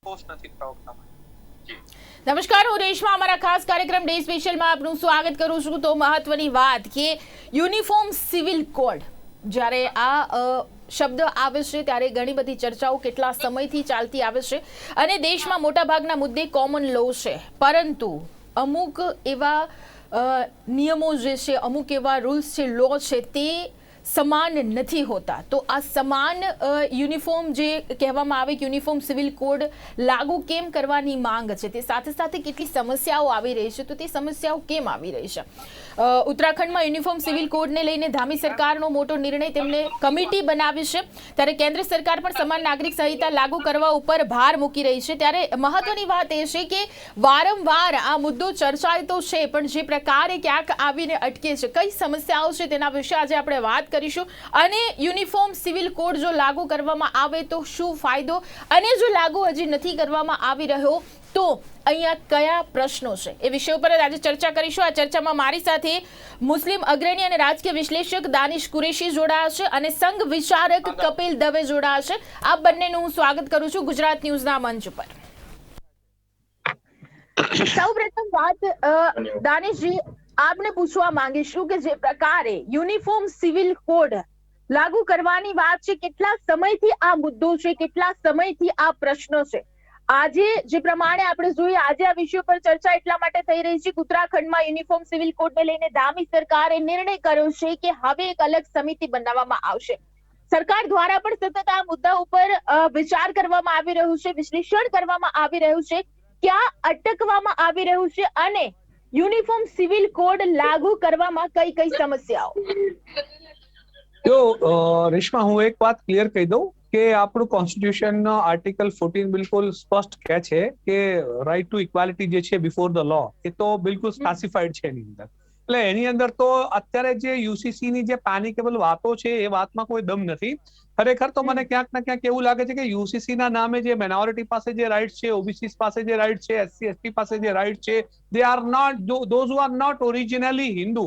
સંતોષ નથી પ્રવક્તામાં। નમસ્કાર, હું રેશમા અમારા ખાસ કાર્યક્રમ ડે સ્પેશિયલમાં આપનું સ્વાગત કરું છું। તો મહત્વની વાત કે યુનિફોર્મ સિવિલ કોડ જ્યારે આ શબ્દ આવે છે ત્યારે ઘણી બધી ચર્ચાઓ કેટલા સમયથી ચાલતી આવે છે અને દેશમાં મોટાભાગના મુદ્દે કોમન લો છે, પરંતુ અમુક એવા નિયમો જે છે, અમુક એવા રૂલ્સ છે, લો છે, તે સમાન નથી હોતા। તો આ સમાન યુનિફોર્મ જે કહેવામાં આવે કે યુનિફોર્મ સિવિલ કોડ લાગુ કેમ કરવાની માંગ છે, તે સાથે સાથે કેટલી સમસ્યાઓ આવી રહી છે, તો તે સમસ્યાઓ કેમ આવી રહી છે? ઉત્તરાખંડમાં યુનિફોર્મ સિવિલ કોડને લઈને ધામી સરકારનો મોટો નિર્ણય, તેમણે કમિટી બનાવી છે, ત્યારે કેન્દ્ર સરકાર પણ સમાન નાગરિક સંહિતા લાગુ કરવા ઉપર ભાર મૂકી રહી છે। ત્યારે મહત્વની વાત એ છે કે વારંવાર આ મુદ્દો ચર્ચાય તો છે, પણ જે પ્રકારે ક્યાંક આવીને અટકે છે, કઈ સમસ્યાઓ છે, તેના વિશે આજે આપણે વાત કરીશું। અને યુનિફોર્મ સિવિલ કોડ જો લાગુ કરવામાં આવે તો શું ફાયદો, અને જો લાગુ હજી નથી કરવામાં આવી રહ્યો તો અહીંયા કયા પ્રશ્નો છે, એ વિષય ઉપર આજે ચર્ચા કરીશું। આ ચર્ચામાં મારી સાથે મુસ્લિમ અગ્રણી અને રાજકીય વિશ્લેષક દાનિશ કુરેશી જોડાયા છે અને સંઘ વિચારક કપિલ દવે જોડાયા છે। આ બંનેનું હું સ્વાગત કરું છું ગુજરાત ન્યૂઝના મંચ ઉપર। સૌપ્રથમ વાત દાનિશજી, આપને પૂછવા માંગીશું કે જે પ્રકારે યુનિફોર્મ સિવિલ કોડ લાગુ કરવાની વાત છે, કેટલા સમયથી આ મુદ્દો છે, કેટલા સમયથી આ પ્રશ્નો છે? આજે જે પ્રમાણે આપણે જોઈએ, આજે આ વિષય પર ચર્ચા એટલા માટે થઈ રહી છે કે ઉત્તરાખંડમાં યુનિફોર્મ સિવિલ કોડને લઈને ધામી સરકારે નિર્ણય કર્યો છે કે હવે એક અલગ સમિતિ બનાવવામાં આવશે। સરકાર દ્વારા પણ સતત આ મુદ્દા ઉપર વિચાર કરવામાં આવી રહ્યું છે, વિશ્લેષણ કરવામાં આવી રહ્યું છે, ક્યાં અટકવામાં આવી રહ્યું છે અને યુનિફોર્મ સિવિલ કોડ લાગુ કરવામાં કઈ કઈ સમસ્યાઓ? જો રેશમા, હું એક વાત ક્લિયર કહી દઉં કે આપણું કોન્સ્ટિટ્યુશન આર્ટિકલ 14 બિલકુલ સ્પષ્ટ કહે છે કે રાઇટ ટુ ઇક્વાલિટી જે છે બિફોર ધ લો, એ તો બિલકુલ સ્પેસિફાઈડ છે એની અંદર। એટલે એની અંદર તો અત્યારે જે યુસીસી ની જે પેનિકેબલ વાતો છે એ વાતમાં કોઈ દમ નથી। ખરેખર તો મને ક્યાંક ને ક્યાંક એવું લાગે છે કે યુસીસી ના નામે જે માઇનોરિટી પાસે જે રાઇટ છે, ઓબીસી પાસે જે રાઇટ છે, એસસી એસટી પાસે જે રાઇટ છે, they are not those who are not originally Hindu,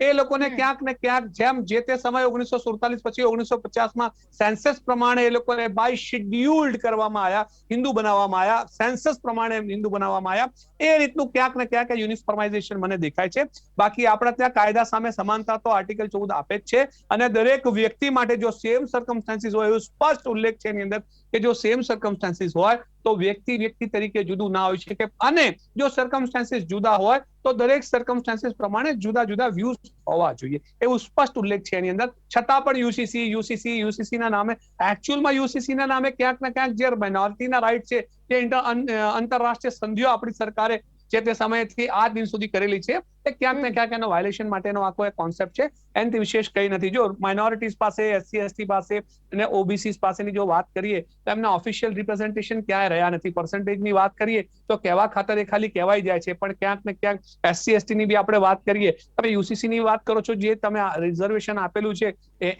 એ લોકોને ક્યાંક ને ક્યાંક જેમ જે તે સમય 1947 પછી 1950માં સેન્સસ પ્રમાણે એ લોકોને બાય શેડ્યુલ્ડ કરવામાં આવ્યા, હિન્દુ બનાવવામાં આવ્યા, સેન્સસ પ્રમાણે હિન્દુ બનાવવામાં આવ્યા, એ રીતનું ક્યાંક ને ક્યાંક યુનિફોર્માઇઝેશન મને દેખાય છે। બાકી આપણે ત્યાં કાયદા સામે સમાનતા તો આર્ટિકલ 14 આપે જ છે, અને દરેક વ્યક્તિ માટે જો સેમ સર્કમસ્ટાન્સીસ હોય એવું સ્પષ્ટ ઉલ્લેખ છે એની અંદર કે જો સેમ સર્કમસ્ટાન્સીસ હોય તો વ્યક્તિ તરીકે જુદું ના હોઈ શકે, અને જો સર્કમસ્ટાન્સીસ જુદા હોય તો દરેક સર્કમસ્ટાન્સીસ પ્રમાણે જુદા જુદા વ્યૂઝ હોવા જોઈએ, એવું સ્પષ્ટ ઉલ્લેખ છે એની અંદર। છતાં પણ યુસીસી ના નામે, એકચ્યુઅલમાં યુસીસી ના નામે ક્યાંક ને ક્યાંક જે માઇનોરિટીના રાઇટ છે તે આંતરરાષ્ટ્રીય સંધિઓ આપણી સરકારે જે તે સમયથી આ દિન સુધી કરેલી છે, એ ક્યાંક ને ક્યાંક એનો વાયોલેશન માટેનો આખો એક કોન્સેપ્ટ છે, એનાથી વિશેષ કઈ નથી। જો માઇનોરિટીઝ પાસે, એસસી એસટી પાસે અને ઓબીસી પાસેની જો વાત કરીએ તો એમના ઓફિશિયલ રિપ્રેઝન્ટેશન ક્યાંય રહ્યા નથી। પર્સન્ટેજની વાત કરીએ તો કહેવા ખાતર એ ખાલી કહેવાય જાય છે, પણ ક્યાંક ને ક્યાંક એસસી એસટી ની બી આપણે વાત કરીએ, તમે યુસીસી ની વાત કરો છો, જે તમે રિઝર્વેશન આપેલું છે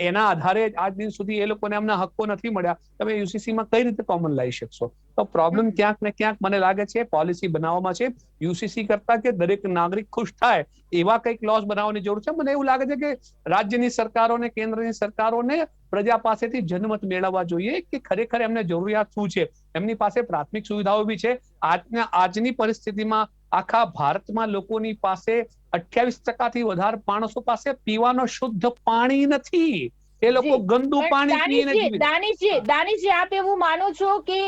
એના આધારે આજ દિન સુધી એ લોકોને એમના હક્કો નથી મળ્યા, તમે યુસીસી માં કઈ રીતે કોમન લાવી શકશો? તો પ્રોબ્લેમ ક્યાંક ને ક્યાંક મને લાગે છે પોલિસી બનાવવામાં છે, યુસીસી કરતા કે દરેક નાગરિક ખુશ થાય એવા કંઈક લોસ બનાવવાની જરૂર છે। મને એવું લાગે છે કે રાજ્યની સરકારોને, કેન્દ્રની સરકારોને પ્રજા પાસેથી જનમત મેળવવા જોઈએ કે ખરેખર એમને જરૂરિયાત શું છે। એમની પાસે પ્રાથમિક સુવિધાઓ બી છે। આજની પરિસ્થિતિમાં આખા ભારતમાં લોકોની પાસે 28% વધારે માણસો પાસે પીવાનો શુદ્ધ પાણી નથી, એ લોકો ગંદુ પાણી પીને જીવે છે। દાનિશજી, આપ એવું માનો છો કે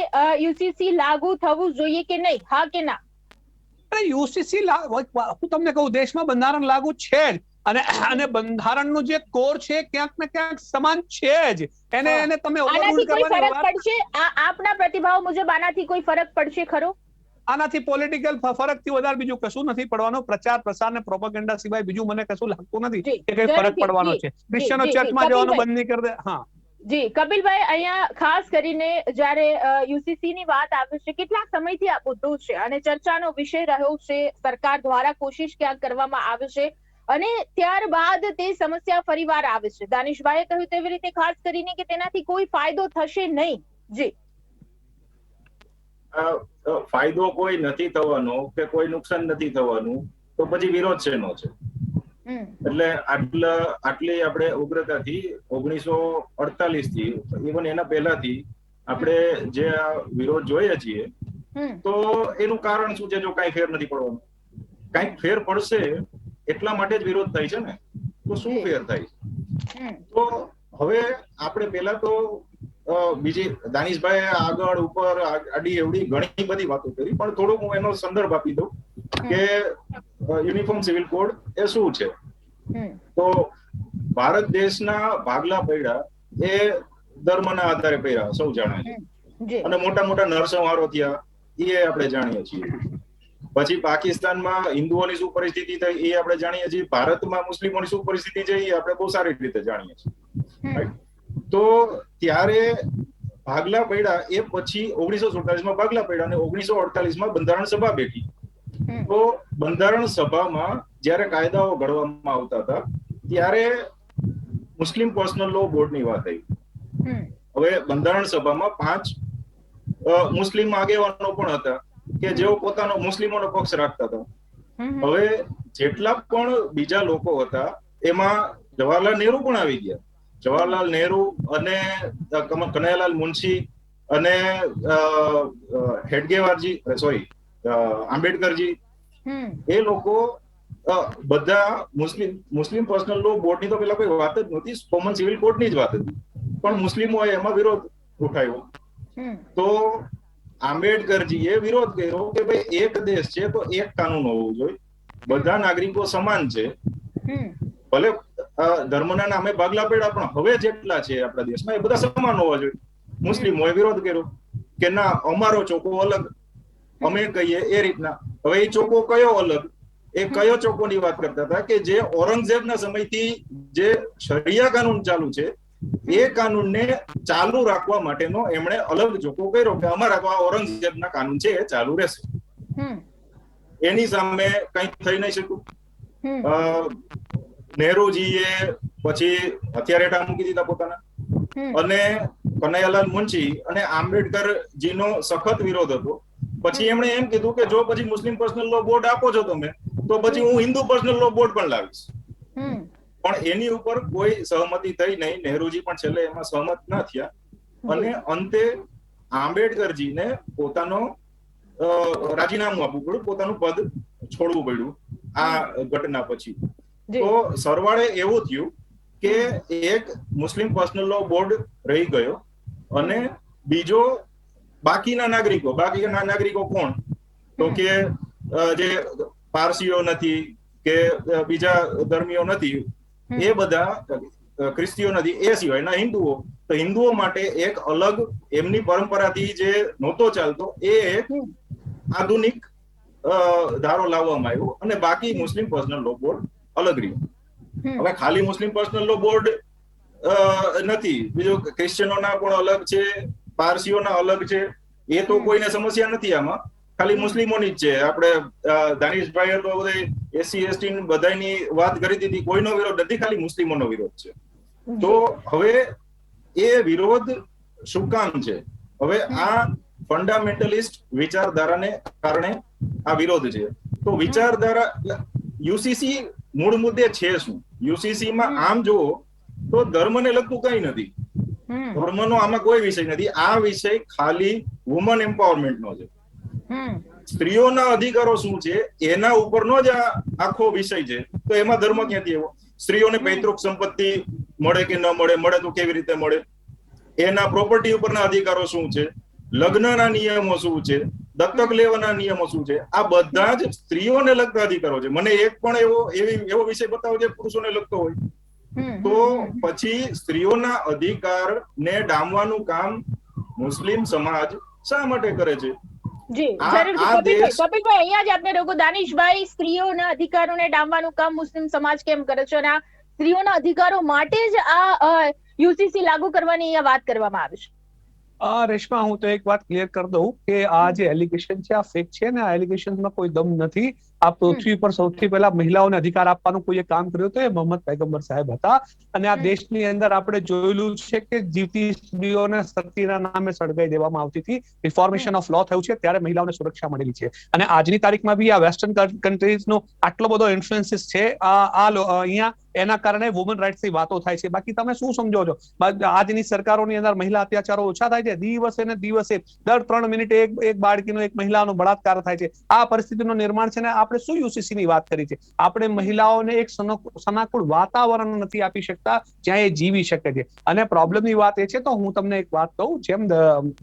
યુસીસી લાગુ થવું જોઈએ કે નહીં, હા કે ના? યુસીસી હું તમને કહું, દેશમાં બંધારણ લાગુ છે જ, અને બંધારણનું જે કોર છે ક્યાંક ને ક્યાંક સમાન છે જ, એને તમે ઓવરરૂલ કરવાની વાત પડશે? આપના પ્રતિભાવ મુજબ આનાથી કોઈ ફરક પડશે ખરો? આનાથી પોલિટિકલ ફરકથી વધારે બીજું કશું નથી પડવાનું। પ્રચાર પ્રસાર ને પ્રોપેગેન્ડા સિવાય બીજું મને કશું લાગતું નથી કે કઈ ફરક પડવાનો છે। ક્રિશ્ચનો ચર્ચમાં જવાનું બંધ નહીં કરી દે। હા જી કપિલભાઈ, અહીંયા ખાસ કરીને જ્યારે યુસીસી ની વાત આવે છે, કેટલા સમયથી આ મુદ્દો છે અને ચર્ચાનો વિષય રહ્યો છે, સરકાર દ્વારા કોશિશ ક્યાંક કરવામાં આવે છે અને ત્યારબાદ તે સમસ્યા ફરીવાર આવે છે। દાનિશભાઈએ કહ્યું તેવી રીતે ખાસ કરીને કે તેનાથી કોઈ ફાયદો થશે નહીં। જી, ફાયદો કોઈ નથી થવાનો કે કોઈ નુકસાન નથી થવાનું, તો પછી વિરોધ શેનો છે? એટલે આટલી આપણે ઉગ્રતાથી 1948 થી ઇવન એના પહેલાથી આપણે જે આ વિરોધ જોઈએ છીએ તો એનું કારણ શું છે? જો કાંઈ ફેર નથી પડવાનો, કાંઈક ફેર પડશે એટલા માટે જ વિરોધ થાય છે ને. તો શું ફેર થાય? તો હવે આપણે પેલા તો બીજી દાનિશભાઈ આગળ ઉપર આડી એવડી ઘણી બધી વાતો કરી, પણ થોડુંક હું એનો સંદર્ભ આપી દઉં કે યુનિફોર્મ સિવિલ કોડ એ શું છે. તો ભારત દેશના ભાગલા પડ્યા એ ધર્મના આધારે પડ્યા, સૌ જાણે છે, અને મોટા મોટા નરસંહારો થયા એ આપણે જાણીએ છીએ. પછી પાકિસ્તાનમાં હિન્દુઓની શું પરિસ્થિતિ થઈ એ આપણે જાણીએ છીએ. ભારતમાં મુસ્લિમોની શું પરિસ્થિતિ છે એ આપણે બહુ સારી રીતે જાણીએ છીએ. તો ત્યારે ભાગલા પડ્યા એ પછી 1947માં ભાગલા પડ્યા અને 1948માં બંધારણ સભા બેઠી. તો બંધારણ સભામાં જયારે કાયદાઓ ઘડવામાં આવતા હતા ત્યારે મુસ્લિમ પર્સનલ લો બોર્ડની વાત આવી. હવે બંધારણ સભામાં 5 મુસ્લિમ આગેવાનો પણ હતા કે જેઓ પોતાનો મુસ્લિમોનો પક્ષ રાખતા હતા. હવે જેટલા પણ બીજા લોકો હતા એમાં જવાહરલાલ નહેરુ પણ આવી ગયા. જવાહરલાલ નહેરુ અને કનૈયાલાલ મુનશી અને આંબેડકરજી, એ લોકો બધા મુસ્લિમ પર્સનલ લો બોર્ડની તો પેલા કોઈ વાત જ નહોતી, કોમન સિવિલ કોડની જ વાત હતી. પણ મુસ્લિમોએ એમાં વિરોધ ઉઠાવ્યો. તો આંબેડકરજીએ વિરોધ કર્યો કે ભાઈ એક દેશ છે તો એક કાનૂન હોવું જોઈએ, બધા નાગરિકો સમાન છે. ભલે ધર્મના નામે ભાગલા પડ્યા પણ હવે જેટલા છે આપણા દેશમાં એ બધા સમાન હોવા જોઈએ. મુસ્લિમોએ વિરોધ કર્યો કે ના, અમારો ચોકો અલગ, અમે કહીએ એ રીતના. હવે એ ચોકો કયો અલગ? એ કયો ચોકોની વાત કરતા હતા કે જે ઔરંગઝેબના સમયથી જે શરિયા કાનૂન ચાલુ છે એ કાનૂનને ચાલુ રાખવા માટેનો એમણે અલગ ચોકો કર્યો કે અમારા ઔરંગઝેબના કાનૂન છે એ ચાલુ રહેશે. એની સામે કંઈ થઈ નહીં શક્યું. નહેરુજીએ પછી હથિયાર હેઠળ મૂકી દીધા પોતાના, અને કનૈયાલાલ મુનશી અને આંબેડકરજીનો સખત વિરોધ હતો. પછી એમણે એમ કીધું કે જો પછી મુસ્લિમ પર્સનલ લો બોર્ડ આપો છો તમે તો પછી હું હિન્દુ પર્સનલ લો બોર્ડ પણ લાવીશ. પણ એની ઉપર કોઈ સહમતિ થઈ નહીં. નહેરુજી પણ છેલ્લે એમાં સહમત ના થયા અને અંતે આંબેડકરજીને પોતાનો રાજીનામું આપવું પડ્યું, પોતાનું પદ છોડવું પડ્યું આ ઘટના પછી. તો સરવાળે એવું થયું કે એક મુસ્લિમ પર્સનલ લો બોર્ડ રહી ગયો અને બીજો બાકીના નાગરિકો કોણ? તો કે જે પારસીઓ નથી કે બીજા ધર્મીઓ નથી, એ બધા ખ્રિસ્તીઓ નથી, એ સિવાયના હિન્દુઓ. તો હિન્દુઓ માટે એક અલગ એમની પરંપરાથી જે નહોતો ચાલતો એ એક આધુનિક ધારો લાવવામાં આવ્યો અને બાકી મુસ્લિમ પર્સનલ લો બોર્ડ અલગ રહ્યું. હવે ખાલી મુસ્લિમ પર્સનલ લો બોર્ડ નથી, બીજું ક્રિશ્ચિયનોના પણ અલગ છે, પારસીઓના અલગ છે. એ તો કોઈને સમસ્યા નથી આમાં, ખાલી મુસ્લિમોની જ છે. આપણે દાનિશભાઈએ તો એસસી એસટી બધાની વાત કરી દીધી, કોઈનો વિરોધ નથી, ખાલી મુસ્લિમોનો વિરોધ છે. તો હવે એ વિરોધ શું કામ છે? હવે આ ફંડામેન્ટલિસ્ટ વિચારધારાને કારણે આ વિરોધ છે. તો વિચારધારા યુસીસી મૂળ મુદ્દે છે શું? યુસીસી માં આમ જુઓ તો ધર્મને લગતું કઈ નથી, ધર્મનો આમાં કોઈ વિષય નથી. આ વિષય ખાલી વુમન એમ્પાવરમેન્ટનો છે. સ્ત્રીઓના અધિકારો શું છે એના ઉપરનો જ આ આખો વિષય છે. તો એમાં ધર્મ ક્યાંથી આવ્યો? સ્ત્રીઓને પૈતૃક સંપત્તિ મળે કે ન મળે, મળે તો કેવી રીતે મળે, એના પ્રોપર્ટી ઉપરના અધિકારો શું છે, લગ્નના નિયમો શું છે, દત્તક લેવાના નિયમો શું છે, આ બધા જ સ્ત્રીઓને લગતા અધિકારો છે. મને એક પણ એવો વિષય બતાવો જે પુરુષોને લગતો હોય. તો પછી સ્ત્રીઓના અધિકારને ડામવાનું કામ મુસ્લિમ સમાજ શા માટે કરે છે? જી જરૂરથી કપિલભાઈ, અહીંયા જ આપણે રોકો. દાનિશભાઈ, સ્ત્રીઓના અધિકારોને ડામવાનું કામ મુસ્લિમ સમાજ કેમ કરે છે અને આ સ્ત્રીઓના અધિકારો માટે જ આ યુસીસી લાગુ કરવાની અહીંયા વાત કરવામાં આવી છે? રેશમા, હું તો એક વાત ક્લિયર કરી દઉં કે આ જે એલિગેશન છે આ ફેક છે ને આ એલિગેશનમાં કોઈ દમ નથી. આ પૃથ્વી પર સૌથી પહેલા મહિલાઓને અધિકાર આપવાનું કોઈ કામ કર્યું હતું એ મોહમ્મદ પૈગંબર સાહેબ હતા. અને આ દેશની અંદર આપણે જોયેલું છે કે જીવતી સ્ત્રીઓને સતીના નામે સળગાઈ દેવામાં આવતી હતી. રિફોર્મેશન ઓફ લો થયું છે ત્યારે મહિલાઓને સુરક્ષા મળેલી છે. અને આજની તારીખમાં બી આ વેસ્ટર્ન કન્ટ્રીઝનો આટલો બધો ઇન્ફ્લુએન્સીસ છે અહીંયા, એના કારણે વુમન રાઇટ્સ ની વાતો થાય છે. બાકી તમે શું સમજો છો? આજની સરકારોની અંદર મહિલા અત્યાચારો ઓછા થાય છે? દિવસે ને દિવસે દર 3 મિનિટે એક બાળકીનો, એક મહિલાનો બળાત્કાર થાય છે. આ પરિસ્થિતિનું નિર્માણ છે ને આપણે શું યુસીસી ની વાત કરી છે? આપણે મહિલાઓને એક સનાકુળ વાતાવરણ નથી આપી શકતા જ્યાં એ જીવી શકે છે. અને પ્રોબ્લેમની વાત એ છે, તો હું તમને એક વાત કહું, જેમ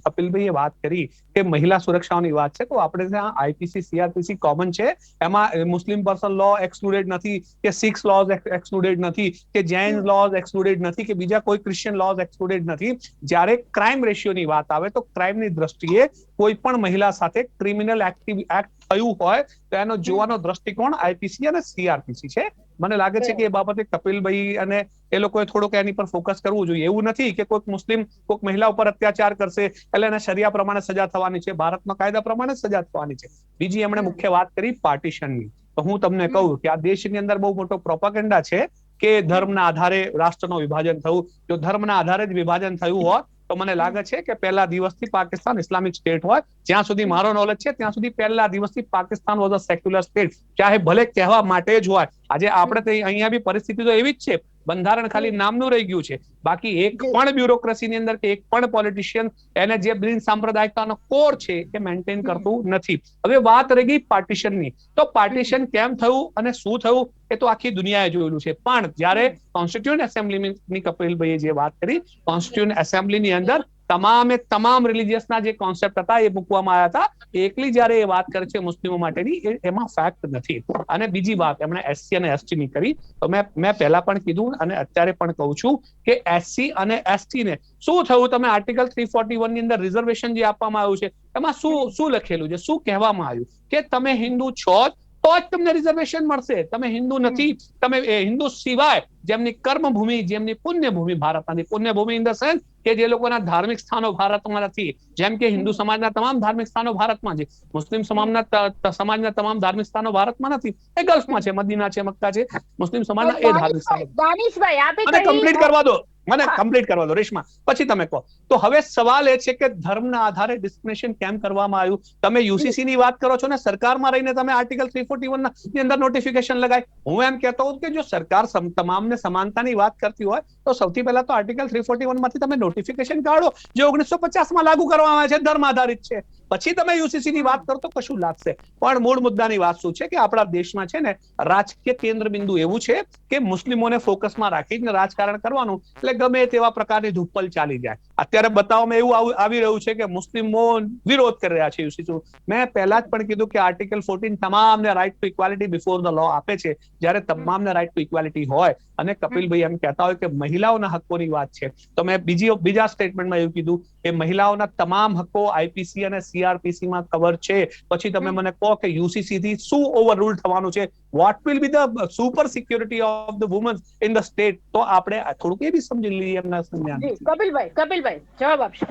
કપિલભાઈએ વાત કરી કે મહિલા સુરક્ષાની વાત છે, તો આપણે ત્યાં આઈપીસી સીઆરપીસી કોમન છે, એમાં મુસ્લિમ પર્સન લો એક્સક્લુડેડ નથી, કે સિક્સ લોઝ એક્સક્લુડેડ નથી, કે જૈન લોઝ એક્સક્લુડેડ નથી, કે બીજા કોઈ ક્રિશ્ચિયન લોઝ એક્સક્લુડેડ નથી. જ્યારે ક્રાઇમ રેશિયોની વાત આવે તો ક્રાઇમની દ્રષ્ટિએ કોઈ પણ મહિલા સાથે ક્રિમિનલ એક્ટ થયું હોય તો એનો જોવાનો દ્રષ્ટિકોણ આઈપીસી અને સીઆરપીસી છે. મને લાગે છે કે એ બાબતે કપિલભાઈ અને એ લોકોએ થોડુંક એની પર ફોકસ કરવું જોઈએ. એવું નથી કે કોઈક મુસ્લિમ કોઈક મહિલા ઉપર અત્યાચાર કરશે એટલે એને શરિયા પ્રમાણે સજા થવાની છે, ભારતના કાયદા પ્રમાણે સજા થવાની છે. બીજી એમણે મુખ્ય વાત કરી પાર્ટીશનની. તો હું તમને કહું કે આ દેશની અંદર બહુ મોટો પ્રોપેગેન્ડા છે કે ધર્મના આધારે રાષ્ટ્રનું વિભાજન થયું. જો ધર્મના આધારે જ વિભાજન થયું હોત તો મને લાગે છે કે પહેલા દિવસથી પાકિસ્તાન ઇસ્લામિક સ્ટેટ હોય. જ્યાં સુધી મારો નોલેજ છે ત્યાં સુધી પહેલા દિવસથી Pakistan was a secular state, ચાહે ભલે કહેવા માટે જ હોય. આજે આપણે તો અહીંયા બી પરિસ્થિતિ તો એવી જ છે, બંધારણ ખાલી નામનું રહી ગયું છે. બાકી એક પણ બ્યુરોક્રેસીની અંદર કે એક પણ પોલિટિશિયન એને જે બિન સાંપ્રદાયિકતાનો કોર છે એ મેન્ટેન કરતું નથી. હવે વાત રહી ગઈ પાર્ટીશનની. તો પાર્ટીશન કેમ થયું અને શું થયું એ તો આખી દુનિયાએ જોયેલું છે. પણ જ્યારે કોન્સ્ટિટ્યુઅન્ટ એસેમ્બલીની કપિલભાઈએ જે વાત કરી, કોન્સ્ટિટ્યુઅન્ટ એસેમ્બલીની અંદર તમામ રિલિજિયસના જે કોન્સેપ્ટ હતા એ મૂકવામાં આવ્યા હતા. એકલી જ્યારે એ વાત કરે છે મુસ્લિમો માટેની, એમાં ફેક્ટ નથી. અને બીજી વાત એમણે એસસી અને એસટી ની કરી. તો મેં પહેલા પણ કીધું અને અત્યારે પણ કહું છું કે એસસી અને એસટી ને શું થયું? તમે આર્ટિકલ 341 ની અંદર રિઝર્વેશન જે આપવામાં આવ્યું છે એમાં શું લખેલું છે, શું કહેવામાં આવ્યું કે તમે હિન્દુ છો તો જ તમને રિઝર્વેશન મળશે. તમે હિન્દુ નથી, તમે હિન્દુ સિવાય જેમની કર્મભૂમિ, જેમની પુણ્યભૂમિ ભારતની, પુણ્યભૂમિ ઇન ધ સેન્સ કે જે લોકોના ધાર્મિક સ્થાનો ભારતમાં નથી, જેમ કે હિન્દુ સમાજના તમામ ધાર્મિક સ્થાનો ભારતમાં છે, મુસ્લિમ સમાજના તમામ ધાર્મિક સ્થાનો ભારતમાં નથી, એ ગલ્ફમાં છે, મદીના છે, મક્કા છે. મુસ્લિમ સમાજના એ ધાર્મિક સ્થાનો. દાનિશભાઈ આપે મને કમ્પ્લીટ કરવા દો, મને કમ્પ્લીટ કરવા દો રેશમા, પછી તમે કહો. તો હવે સવાલ એ છે કે ધર્મના આધારે ડિસ્ક્રિમિનેશન કેમ કરવામાં આવ્યું? તમે યુસીસી ની વાત કરો છો ને, સરકારમાં રહીને તમે આર્ટિકલ 341 ની અંદર નોટિફિકેશન લગાય. હું એમ કહેતો હોઉં કે જો સરકાર તમામને સમાનતાની વાત કરતી હોય તો સૌથી પહેલા તો આર્ટિકલ 341 માંથી તમે નોટિફિકેશન કાઢો જે 1950 માં લાગુ કરવામાં આવે છે, ધર્મ આધારિત છે. પછી તમે યુસીસી ની વાત કરો તો કશું લાગશે. પણ મૂળ મુદ્દાની વાત શું છે કે આપણા દેશમાં છે ને રાજકીય કેન્દ્ર બિંદુ એવું છે કે મુસ્લિમોને ફોકસમાં રાખીને રાજકારણ કરવાનું, એટલે ગમે તેવા પ્રકારની ધુપ્પલ ચાલી જાય. અત્યારે બતાવવામાં એવું આવી રહ્યું છે કે મુસ્લિમો વિરોધ કરી રહ્યા છે યુસીસી. મેં પહેલા જ પણ કીધું કે આર્ટિકલ 14 તમામને right to equality before the law આપે છે. જ્યારે તમામને રાઇટ ટુ ઇક્વાલિટી હોય અને કપિલભાઈ એમ કહેતા હોય કે મહિલાઓના હકોની વાત છે, તો મેં બીજા સ્ટેટમેન્ટમાં એવું કીધું કે મહિલાઓના તમામ હકો આઈપીસી અને સીઆરપીસી માં કવર છે. પછી તમે મને કહો કે યુસીસી થી શું ઓવરરૂલ થવાનું છે, what will be the super security of the woman in the state? તો આપણે થોડુંક એ બી સમજી લઈએ એમના સંજ્ઞાન. કપિલભાઈ જવાબ આપશો?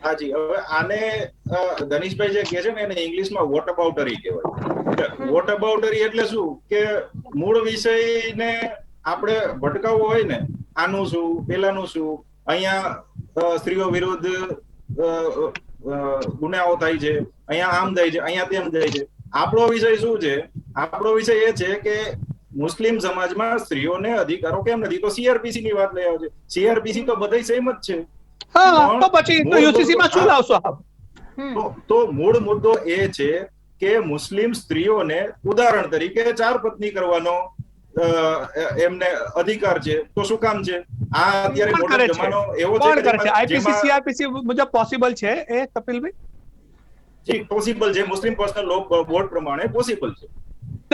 હાજી, હવે આને ધનીશભાઈ જે કહે છે ને એને ઇંગ્લિશમાં વોટ અબાઉટરી કહેવાય. વોટ અબાઉટરી એટલે શું કે મૂળ વિષયને આપણે ભટકાવવો હોય ને, આનું શું, પેલાનું શું, અહીંયા સ્ત્રીઓ વિરુદ્ધ ગુનાઓ થાય છે, અહીંયા આમ થાય છે, અહીંયા તેમ થાય છે. આપણો વિષય શું છે? આપણો વિષય એ છે કે મુસ્લિમ સમાજમાં સ્ત્રીઓને અધિકારો કેમ નથી? તો સીઆરપીસી ની વાત લઈ આવે છે. સીઆરપીસી તો બધા સહેમત છે. તો પછી યુસીસી માં શું લાવશો? તો મૂળ મુદ્દો એ છે કે મુસ્લિમ સ્ત્રીઓને ઉદાહરણ તરીકે 4 પત્ની કરવાનો એમને અધિકાર છે. તો શું કામ છે? આ અત્યારે મોટો જમાનો એવો છે કે આઈપીસી સીઆરપીસી મુજબ પોસિબલ છે એ કપિલભાઈ? જી પોસિબલ છે, મુસ્લિમ પર્સનલ લો બોર્ડ પ્રમાણે પોસિબલ છે.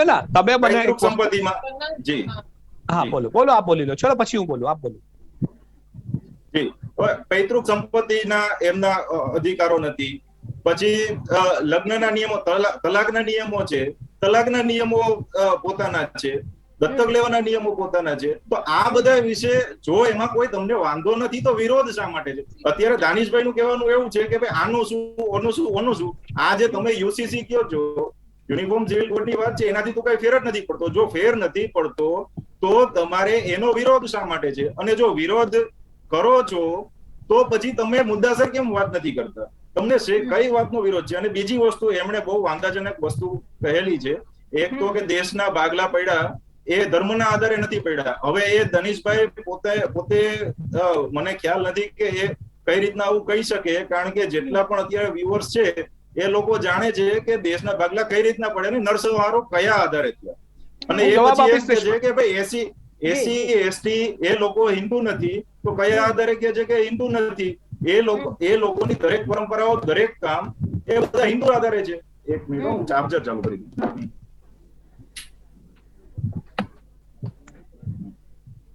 ના તમે મને સંપત્તિમાં જી હા બોલો આપ બોલી લો, ચલો પછી હું બોલું, આપ બોલો. જી, પૈતૃક સંપત્તિના એમના અધિકારો નથી. પછી લગ્નના નિયમો, તલાકના નિયમો છે, તલાકના નિયમો પોતાના છે, દત્તક લેવાના નિયમો પોતાના છે. તો આ બધા વિશે જો એમાં કોઈ તમને વાંધો નથી તો વિરોધ શા માટે છે? અત્યારે દાનિશભાઈ નું કહેવાનું એવું છે કે ભાઈ આનું શું, ઓનું શું, ઓનું શું. આ જે તમે યુસીસી કહો છો યુનિફોર્મ સિવિલ કોડની વાત છે એનાથી તો કઈ ફેર જ નથી પડતો. જો ફેર નથી પડતો તો તમારે એનો વિરોધ શા માટે છે? અને જો વિરોધ કરો છો તો પછી તમે મુદ્દાસર કેમ વાત નથી કરતા? તમને કઈ વાતનો વિરોધ છે? અને બીજી વસ્તુ એમણે બહુ વાંધાજનક વસ્તુ કહેલી છે. એક તો કે દેશના ભાગલા પડ્યા એ ધર્મના આધારે નથી પડ્યા. હવે એ ધનીશભાઈ પોતે મને ખ્યાલ નથી કે એ કઈ રીતના આવું કહી શકે, કારણ કે જેટલા પણ અત્યારે વ્યુઅર્સ છે એ લોકો જાણે છે કે દેશના ભાગલા કઈ રીતના પડે ને નરસંહારો કયા આધારે થયા. અને એ પછી એમ કે છે કે ભાઈ એસી એસટી એ લોકો હિન્દુ નથી તો કયા આધારે કે છે કે હિન્દુ નથી? એ લોકોની દરેક પરંપરાઓ, દરેક કામ એ બધા હિન્દુ આધારે છે. એક મિનિટ હું ચાર્જર ચાલુ કરી દઉં.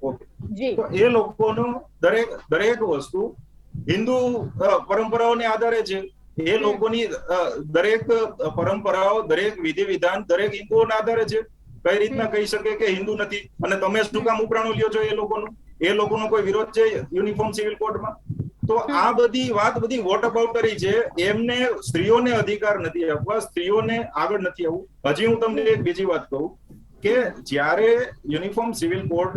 ઓકે, તો એ લોકોનું દરેક વસ્તુ હિન્દુ પરંપરાઓને આધારે છે. એ લોકોની દરેક પરંપરાઓ, દરેક વિધિ વિધાન દરેક હિન્દુઓના આધારે છે. કઈ રીતના કહી શકે કે હિન્દુ નથી? અને તમે શું કામ ઉપરાણું લ્યો છો એ લોકોનો કોઈ વિરોધ છે યુનિફોર્મ સિવિલ કોડમાં? તો આ બધી વાત બધી વોટ અબાઉટરી છે. એમને સ્ત્રીઓને અધિકાર નથી આપવા, સ્ત્રીઓને આગળ નથી આવવું. હજી હું તમને એક બીજી વાત કહું કે જ્યારે યુનિફોર્મ સિવિલ કોડ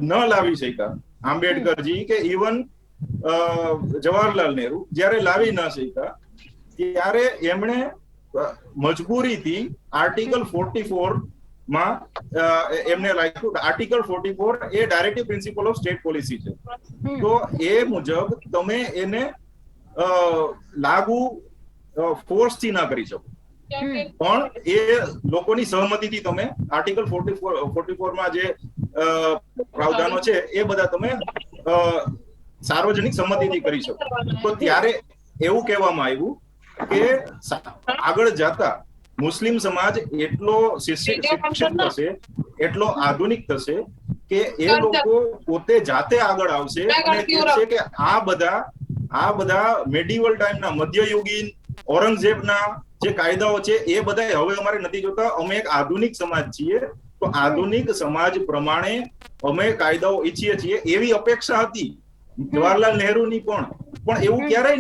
ન લાવી શક્યા આંબેડકરજી કે ઇવન જવાહરલાલ નહેરુ જ્યારે લાવી ન શક્યા ત્યારે એમણે મજબૂરીથી આર્ટિકલ 44 માં એમને રાખ્યું. Article 44 A directive principal of state policy છે. તો એ મુજબ તમે એને લાગુ ફોર્સ થી ના કરી શકો, પણ એ લોકોની સહમતિથી તમે આર્ટિકલ 44 માં જે પ્રાવધાનો છે એ બધા તમે સાર્વજનિક સંમતિથી કરી શકો. તો ત્યારે એવું કહેવામાં આવ્યું કે આગળ જતા મુસ્લિમ સમાજ એટલો શિક્ષિત થશે, એટલો આધુનિક થશે કે એ લોકો પોતે જાતે આગળ આવશે અને કહેશે કે આ બધા મેડિવલ ટાઈમના, મધ્યયુગીન ઔરંગઝેબના જે કાયદાઓ છે એ બધા હવે અમારે નથી જોતા. અમે એક આધુનિક સમાજ છીએ, તો આધુનિક સમાજ પ્રમાણે અમે કાયદાઓ ઈચ્છીએ છીએ એવી અપેક્ષા હતી જવાહરલાલ નહેરુની. પણ એવું ક્યારેય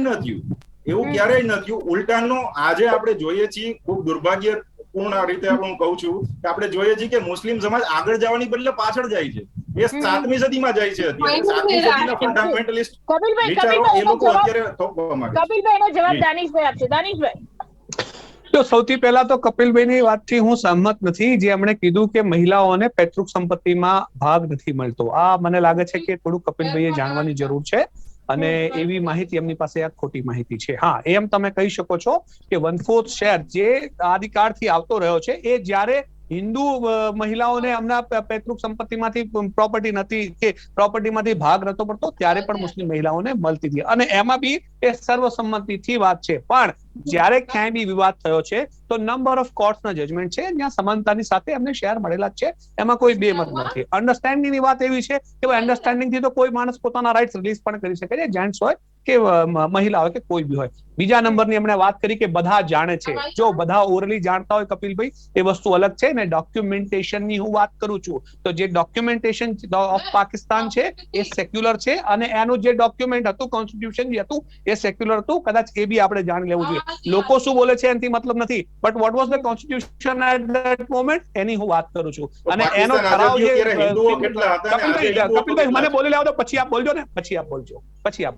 ન થયું. ઉલટાનો આજે આપણે જોઈએ છીએ, ખૂબ દુર્ભાગ્યપૂર્ણ રીતે હું કહું છું કે આપણે જોઈએ છીએ કે મુસ્લિમ સમાજ આગળ જવાની બદલે પાછળ જાય છે. એ 7મી સદીમાં જાય છે. અત્યારે 7મી સદીના ફંડામેન્ટલિસ્ટ વિચારો એ લોકો અત્યારે થોપવા માંગે છે. કપિલભાઈનો જવાબ દાનિશભાઈ આપશે. દાનિશભાઈ, તો સૌથી પહેલા તો કપિલભાઈની વાતથી હું સહમત નથી, જે એમણે કીધું કે મહિલાઓને પૈતૃક સંપત્તિમાં ભાગ નથી મળતો. આ મને લાગે છે કે થોડું કપિલભાઈએ જાણવાની જરૂર છે અને એવી માહિતી એમની પાસે આ ખોટી માહિતી છે. હા, એમ તમે કહી શકો છો કે 1/4 શેર જે આદિકાળથી આવતો રહ્યો છે એ જ્યારે હિન્દુ મહિલાઓને એમના પૈતૃક સંપત્તિમાંથી પ્રોપર્ટીમાંથી ભાગ નતો પડતો ત્યારે પણ મુસ્લિમ મહિલાઓને મળતી હતી, અને એમાં બી એ સર્વસંમતિથી વાત છે. પણ જ્યારે ક્યાંય બી વિવાદ થયો છે તો નંબર ઓફ કોર્ટ્સના જજમેન્ટ છે જ્યાં સમાનતાની સાથે એમને શેર મળેલા જ છે, એમાં કોઈ બે મત નથી. અન્ડરસ્ટેન્ડિંગની વાત એવી છે કે અન્ડરસ્ટેન્ડિંગથી તો કોઈ માણસ પોતાના રાઇટ્સ રિલીઝ પણ કરી શકે છે, જેન્ટ્સ હોય કે મહિલા હોય કે કોઈ બી હોય. બીજા નંબરની એમણે વાત કરી કે બધા જાણે છે. જો બધા ઓરલી જાણતા હોય કપિલભાઈ એ વસ્તુ અલગ છે ને ડોક્યુમેન્ટેશનની હું વાત કરું છું તો જે ડોક્યુમેન્ટેશન ઓફ પાકિસ્તાન છે એ સેક્યુલર છે અને એનું જે ડોક્યુમેન્ટ હતું, કોન્સ્ટિટ્યુશન જે હતું એ સેક્યુલર હતું. કદાચ એ બી આપણે જાણી લેવું જોઈએ. લોકો શું બોલે છે એનાથી મતલબ નથી, but what was the constitution at that moment એની હું વાત કરું છું. અને એનો ઠરાવ જે કપિલભાઈ મને બોલી લેવા દો, પછી આપ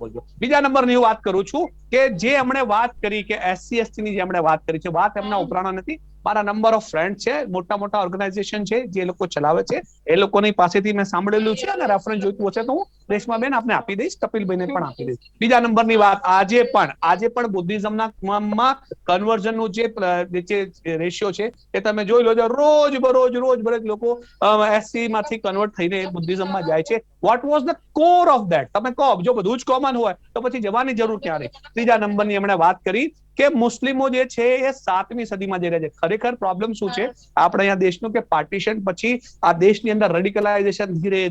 બોલજો. બીજા નંબરની હું વાત કરું છું કે જે એમણે વાત કરી કે SC ST ની જે એમણે વાત કરી છે, વાત એમના ઉપરાણા નથી. મારા નંબર ઓફ ફ્રેન્ડ છે, મોટા ઓર્ગેનાઇઝેશન છે જે લોકો ચલાવે છે, એ લોકોની પાસેથી મેં સાંભળેલું છે અને રેફરન્સ જોઈતું હશે તો હું રેશમાબેન આપને આપી દઈશ, કપિલભાઈને પણ આપી દઈશ. બીજા નંબરની વાત, આજે પણ બુદ્ધિઝમના કન્વર્ઝનનું જે રેશિયો છે એ તમે જોઈ લો છો. રોજ બરોજ લોકો SC માંથી કન્વર્ટ થઈને બુદ્ધિઝમમાં જાય છે. Vote was the core of that? તમે કહો, જો બધું જ કોમન હોય તો પછી જવાની જરૂર ક્યાં રહી? ત્રીજા નંબરની એમણે વાત કરી કે મુસ્લિમો જે છે એ 7મી સદીમાં જઈ રહ્યા છે. ખરેખર પ્રોબ્લેમ શું છે આપણે અહીંયા દેશનું કે પાર્ટીશન પછી આ દેશની અંદર રેડિકલાઇઝેશન ધીરે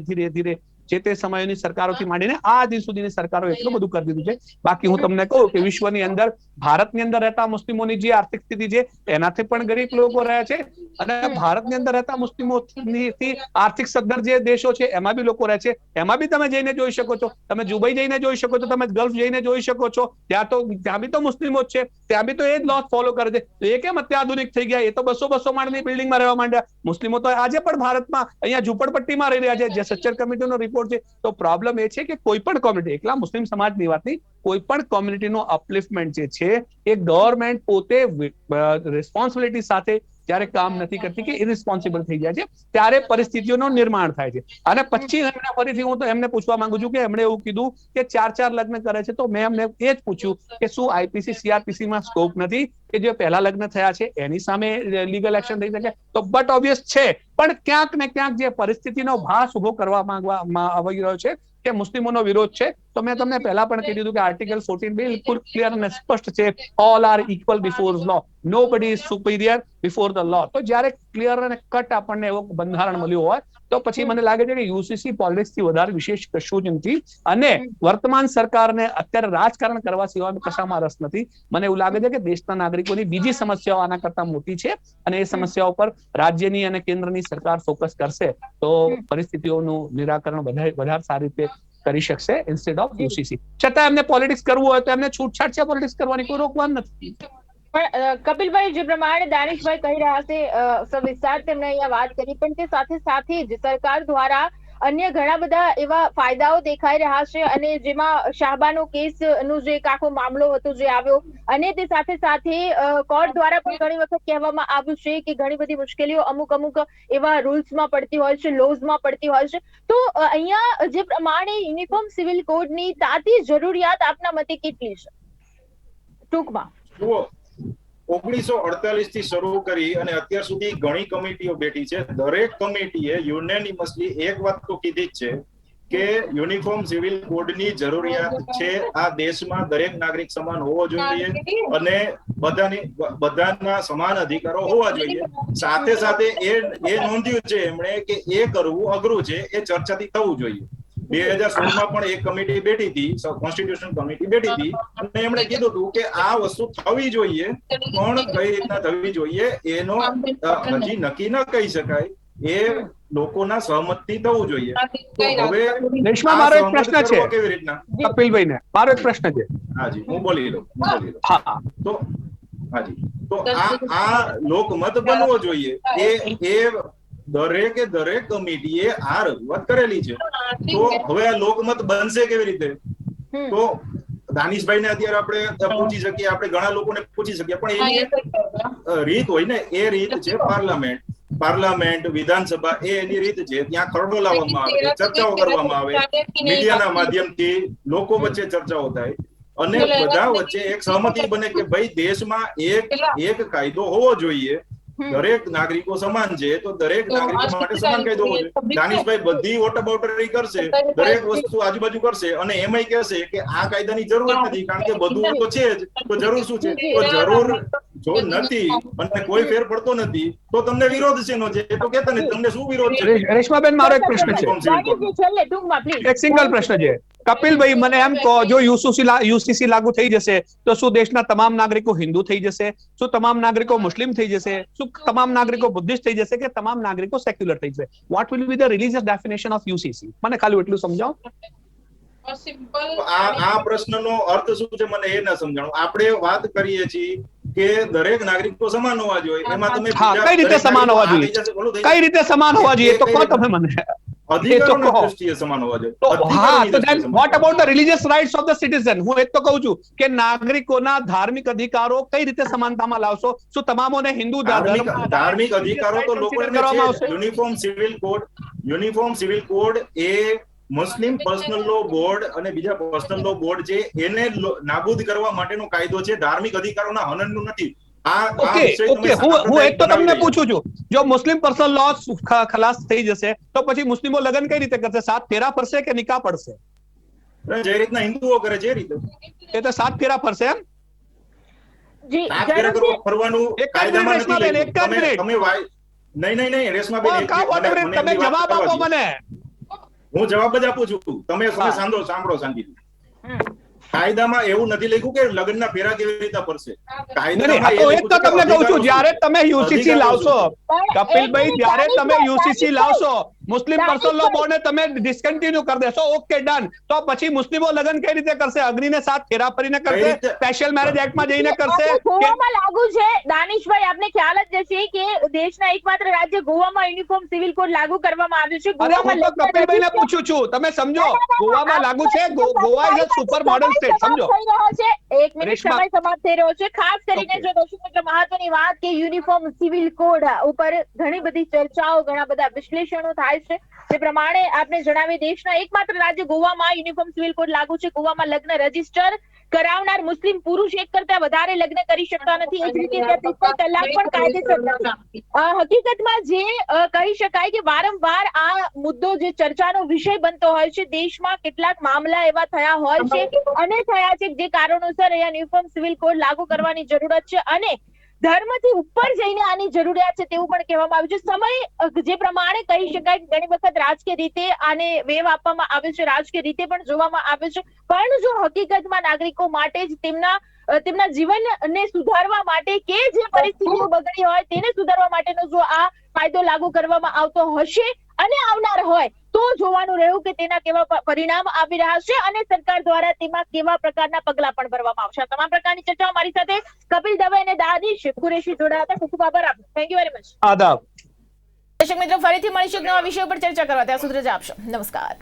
ધીરે જે તે સમયની સરકારોથી માંડીને આ દિન સુધીની સરકારો એટલું બધું કરી દીધું છે. બાકી હું તમને કહું કે વિશ્વની અંદર, ભારતની અંદર રહેતા મુસ્લિમોની જે આર્થિક સ્થિતિ છે એનાથી પણ ગરીબ લોકો રહ્યા છે, અને ભારતની અંદર રહેતા મુસ્લિમોથી આર્થિક સદ્ધર જે દેશો છે એમાં બી લોકો રહે છે. એમાં બી તમે જઈને જોઈ શકો છો, તમે દુબઈ જઈને જોઈ શકો છો, તમે ગલ્ફ જઈને જોઈ શકો છો, ત્યાં બી તો મુસ્લિમો જ છે, ત્યાં બી તો એ જ લોસ ફોલો કરે છે. એ કેમ અત્યાધુનિક થઈ ગયા? એ તો 200 માળની બિલ્ડિંગમાં રહેવા માંડ્યા. મુસ્લિમો તો આજે પણ ભારતમાં અહીંયા ઝૂંપડપટ્ટીમાં રહી રહ્યા છે, જે સચ્ચર કમિટીનો રિપોર્ટ છે. તો પ્રોબ્લેમ એ છે કે કોઈ પણ કોમ્યુનિટી, એકલા મુસ્લિમ સમાજની વાત નહીં, કોઈ પણ કોમ્યુનિટીનો અપલિફ્ટમેન્ટ જે છે એ ગવર્મેન્ટ પોતે રિસ્પોન્સિબિલિટી સાથે જ્યારે કામ નથી કરતી કે ઇરિસ્પોન્સિબલ થઈ જાય છે, ત્યારે પરિસ્થિતિઓનું નિર્માણ થાય છે. અને પછી ફરીથી હું તો એમને પૂછવા માંગુ છું કે એમણે એવું કીધું કે 4 લગ્ન કરે છે, તો મેં એમને એ જ પૂછ્યું કે શું આઈપીસી CRPC માં સ્કોપ નથી કે જે પહેલા લગ્ન થયા છે એની સામે લીગલ એક્શન થઈ શકે? તો બટ ઓબ્વિયસ છે, પણ ક્યાંક ને ક્યાંક જે પરિસ્થિતિનો ભાસ ઉભો કરવા માંગવામાં આવી રહ્યો છે કે મુસ્લિમોનો વિરોધ છે, તો મેં તમને પહેલા પણ કહી દીધું કે આર્ટિકલ 14 બિલકુલ ક્લિયર અને સ્પષ્ટ છે, all are equal before law, nobody is superior before the law. તો જ્યારે ક્લિયર અને કટ આપણને એવો બંધારણ મળ્યું હોય તો પછી મને લાગે છે કે યુસીસી પોલિટિક્સ થી વધારે વિશેષ કશું જ નથી, અને વર્તમાન સરકારને અત્યારે રાજકારણ કરવા સિવાય કશામાં રસ નથી. મને એવું લાગે છે કે દેશના નાગરિકોની બીજી સમસ્યાઓ આના કરતા મોટી છે, અને એ સમસ્યાઓ પર રાજ્યની અને કેન્દ્રની સરકાર ફોકસ કરશે તો પરિસ્થિતિઓનું નિરાકરણ વધારે સારી રીતે કરી શકશે ઇન્સ્ટેડ ઓફ યુસીસી. છતાં એમને પોલિટિક્સ કરવું હોય તો એમને છૂટછાટ છે પોલિટિક્સ કરવાની, કોઈ રોકવાનું નથી. પણ કપિલભાઈ, જે પ્રમાણે દાનિશભાઈ કહી રહ્યા છે, સવિસ્તાર તેમણે અહીંયા વાત કરી, પણ તે સાથે સાથે જ સરકાર દ્વારા અન્ય ઘણા બધા એવા ફાયદાઓ દેખાઈ રહ્યા છે, અને જેમાં શાહબાનો કેસ નો જે એક આખો મામલો હતો જે આવ્યો, અને તે સાથે સાથે કોર્ટ દ્વારા પણ ઘણી વખત કહેવામાં આવ્યું છે કે ઘણી બધી મુશ્કેલીઓ અમુક એવા રૂલ્સમાં પડતી હોય છે, લોઝમાં પડતી હોય છે. તો અહીંયા જે પ્રમાણે યુનિફોર્મ સિવિલ કોડની તાતી જરૂરિયાત આપના મતે કેટલી છે? ટૂંકમાં 1948 થી શરૂ કરી અને અત્યાર સુધી ઘણી કમિટીઓ બેઠી છે. દરેક કમિટીએ યુનેનિમસલી એક વાત તો કીધી જ છે કે યુનિફોર્મ સિવિલ કોડની જરૂરિયાત છે. આ દેશમાં દરેક નાગરિક સમાન હોવો જોઈએ અને બધાના સમાન અધિકારો હોવા જોઈએ. સાથે સાથે એ નોંધ્યું છે એમણે કે એ કરવું અઘરું છે, એ ચર્ચાથી થવું જોઈએ. 2016 પણ એક કમિટી બેઠી હતી, કોન્સ્ટિટ્યુશન કમિટી બેઠી હતી, અને એમણે કીધું હતું કે આ વસ્તુ થવી જોઈએ, પણ કઈ રીતના થવી જોઈએ એનો હજી નક્કી ન કહી શકાય, એ લોકોના સહમતથી થવું જોઈએ. તો હવે રેશમા, મારો એક પ્રશ્ન છે કેવી રીતના, કપિલભાઈને મારો એક પ્રશ્ન છે. હાજી, હું બોલી લઉં. તો હાજી, તો આ લોકમત બનવો જોઈએ. એ દરેક કમિટીએ આ રજૂઆત કરેલી છે. તો હવે આ લોકમત બનશે કેવી રીતે? તો દાનિશભાઈને અત્યારે આપણે પૂછી શકીએ, આપણે ઘણા લોકોને પૂછી શકીએ, પણ એની રીત હોય ને, એ રીત છે પાર્લામેન્ટ, વિધાનસભા, એની રીત છે. ત્યાં ખરડો લાવવામાં આવે, ચર્ચાઓ કરવામાં આવે, મીડિયાના માધ્યમથી લોકો વચ્ચે ચર્ચાઓ થાય, અને બધા વચ્ચે એક સહમતિ બને કે ભાઈ દેશમાં એક કાયદો હોવો જોઈએ, દરેક નાગરિકો સમાન છે, તો દરેક નાગરિકો માટે સમાન કાયદો હોવો જોઈએ. દાનિશભાઈ બધી વોટઅબાઉટરી કરશે, દરેક વસ્તુ આજુબાજુ કરશે, અને એમાંય કહેશે કે આ કાયદાની જરૂર નથી કારણ કે બધું તો છે જ, તો જરૂર શું છે? તો જરૂર જો નથી અને કોઈ ફેર પડતો નથી તો તમને વિરોધ છે નો છે, તો કહેતા નથી તમને શું વિરોધ છે? રેશમાબેન, મારો એક પ્રશ્ન છે, એક સિંગલ પ્રશ્ન છે. કપિલભાઈ, મને એમ કહો, જો યુસીસી લાગુ થઈ જશે તો શું દેશના તમામ નાગરિકો હિન્દુ થઈ જશે? શું તમામ નાગરિકો મુસ્લિમ થઈ જશે? શું તમામ નાગરિકો બુદ્ધિસ્ટ થઈ જશે? કે તમામ નાગરિકો સેક્યુલર થઈ જશે? What will be the religious definition of UCC? મને ખાલી એટલું સમજાવો. આ પ્રશ્નનો અર્થ શું છે મને એ ના સમજાણું. આપણે વાત કરીએ છીએ કે દરેક નાગરિકો સમાન હોવા જોઈએ, એમાં તમે કઈ રીતે સમાન હોવા જોઈએ? કઈ રીતે સમાન હોવા જોઈએ તો કહો તમે મને. અધિકારોની દૃષ્ટિએ સમાન હોવા જોઈએ. હા, તો then what about the religious rights of the citizen? હું એ તો કહું છું કે નાગરિકોના ધાર્મિક અધિકારો કઈ રીતે સમાનતામાં લાવશો? શું તમામોને હિન્દુ ધાર્મિક અધિકારો તો લોકો યુનિફોર્મ સિવિલ કોડ એ મુસ્લિમ પર્સનલ લો બોર્ડ અને બીજા પર્સનલ લો બોર્ડ છે એને નાબૂદ કરવા માટેનો કાયદો છે, ધાર્મિક અધિકારોના હનનનું નથી. હું એક તો તમને પૂછું છું, જો મુસ્લિમ પર્સનલ લો ખલાસ થઈ જશે તો પછી મુસ્લિમો લગ્ન કઈ રીતે કરશે? 7 ફેરા ફરશે કે નિકાહ પડશે? જે રીતના હિન્દુઓ કરે છે એ રીતે. એ તો 7 ફેરા ફરશે એમ? ફરવાનું કાયદામાં નથી. તમે રેશમાબેન, તમે જવાબ આપો મને. હું જવાબ જ આપું છું, તમે સાંભળો શાંતિથી. કાયદામાં એવું નથી લખ્યું કે લગ્નના ફેરા કેવી રીતે પડશે. તમને કહું છું, જ્યારે તમે યુસીસી લાવશો કપિલભાઈ, જ્યારે તમે યુસીસી લાવશો, મુસ્લિમ પર્સનલ લો બોર્ડને તમે ડિસકન્ટિન્યુ કરી દેશો, ઓકે ડન, તો પછી મુસ્લિમો લગ્ન કઈ રીતે કરશે? અગ્નિને સાથ ફેરા ફરીને કરશે, સ્પેશિયલ મેરેજ એક્ટમાં જઈને કરશે? ગોવામાં લાગુ છે દાનિશભાઈ, આપને ખ્યાલ જ હશે કે દેશના એકમાત્ર રાજ્ય ગોવામાં યુનિફોર્મ સિવિલ કોડ લાગુ કરવામાં આવ્યું છે. હું તો કપિલભાઈને પૂછું છું, તમે સમજો ગોવામાં લાગુ છે. Goa is a super modern state, સમજો. એક મિનિટ, સમય સમાપ્ત થઈ રહ્યો છે. ખાસ કરીને જો દર્શક મિત્રો મહત્વની વાત કે યુનિફોર્મ સિવિલ કોડ ઉપર ઘણી બધી ચર્ચાઓ, ઘણા બધા વિશ્લેષણો થાય છે. તે પ્રમાણે આપને જણાવી, દેશના એકમાત્ર રાજ્ય ગોવામાં યુનિફોર્મ સિવિલ કોડ લાગુ છે. ગોવામાં લગ્ન રજીસ્ટર કરાવનાર મુસ્લિમ પુરુષ એક કરતા વધારે લગ્ન કરી શકતા નથી. એ જ રીતે તલાક પણ કાયદેસર નથી. હકીકતમાં જે કહી શકાય કે વારંવાર આ મુદ્દો જે ચર્ચાનો વિષય બનતો હોય છે, દેશમાં કેટલાક મામલા એવા થયા હોય છે અને થયા છે જે કારણોસર અહીંયા યુનિફોર્મ સિવિલ કોડ લાગુ કરવાની જરૂરત છે અને ધર્મથી ઉપર જઈને આની જરૂરિયાત છે તેવું પણ કહેવામાં આવ્યું છે. સમય જે પ્રમાણે કહી શકાય ઘણી વખત રાજકીય રીતે આને વેવ આપવામાં આવ્યો છે, રાજકીય રીતે પણ જોવામાં આવ્યો છે, પણ જો હકીકતમાં નાગરિકો માટે જ તેમના જીવનને સુધારવા માટે કે જે પરિસ્થિતિઓ બગડી હોય તેને સુધારવા માટેનો જો આ કાયદો લાગુ કરવામાં આવતો હશે અને આવનાર હોય તો જોવાનું રહ્યું કે તેના કેવા પરિણામ આવી રહ્યા છે અને સરકાર દ્વારા તેમાં કેવા પ્રકારના પગલા પણ ભરવામાં આવશે. તમામ પ્રકારની ચર્ચા મારી સાથે કપિલ દવે અને દાનિશ કુરેશી જોડાયા હતા. ખૂબ ખૂબ આભાર આપનો. Thank you very much. આદાબ. દર્શક મિત્રો, ફરીથી મળીશું નવા વિષય પર ચર્ચા કરવા. ત્યાં સુધી રજા આપશો. નમસ્કાર.